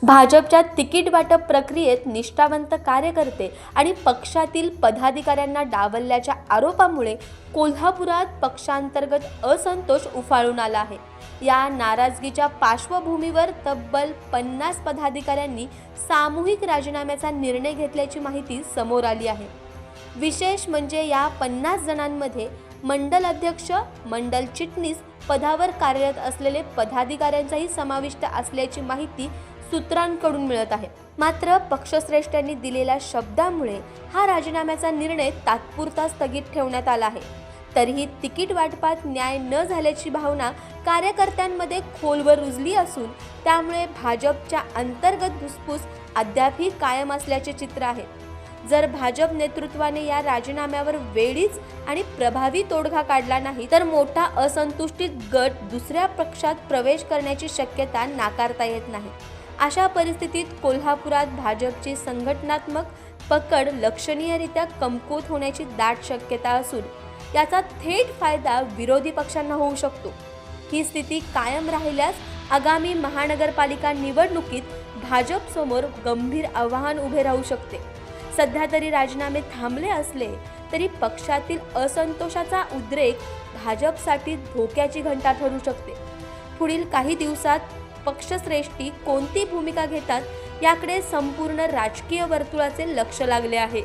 भाजपच्या तिकीट वाटप प्रक्रियेत निष्ठावंत कार्यकर्ते आणि पक्षातील पदाधिकाऱ्यांना डावलल्याच्या आरोपामुळे कोल्हापुरात पक्षांतर्गत असंतोष उफाळून आला आहे। या नाराजगीच्या पार्श्वभूमीवर तब्बल 50 पदाधिकाऱ्यांनी सामूहिक राजीनाम्याचा निर्णय घेतल्याची माहिती समोर आली आहे। विशेष म्हणजे या 50 जणांमध्ये मंडल अध्यक्ष, मंडल चिटणीस पदावर कार्यरत असलेले पदाधिकाऱ्यांचाही समाविष्ट असल्याची माहिती सूत्रांकडून मिळत आहे। मात्र पक्षश्रेष्ठांनी दिलेल्या शब्दामुळे हा राजीनाम्याचा निर्णय तात्पुरता स्थगित ठेवण्यात आला आहे। तरीही तिकीट वाटपात न्याय न झाल्याची भावना कार्यकर्त्यांमध्ये खोलवर रुजली असून त्यामुळे भाजपच्या अंतर्गत धुसफूस अद्यापही कायम असल्याचे चित्र आहे। जर भाजप नेतृत्वाने या राजीनाम्यावर वेळीच आणि प्रभावी तोडगा काढला नाही तर मोठा असंतुष्टित गट दुसऱ्या पक्षात प्रवेश करण्याची शक्यता नाकारता येत नाही। अशा परिस्थितीत कोल्हापुरात भाजपची संघटनात्मक पकड लक्षणीयरित्या कमकुवत होण्याची दाट शक्यता असून याचा थेट फायदा विरोधी पक्षांना होऊ शकतो। ही स्थिती कायम राहिल्यास आगामी महानगरपालिका निवडणुकीत भाजप समोर गंभीर आव्हान उभे राहू शकते। सध्या तरी राजीनामे थांबले असले तरी पक्षातील असंतोषाचा उद्रेक भाजपसाठी धोक्याची घंटा ठरू शकते। पुढील काही दिवसात पक्षश्रेष्ठी कोणती भूमिका घेतात याकडे संपूर्ण राजकीय वर्तुळाचे लक्ष लागले आहे।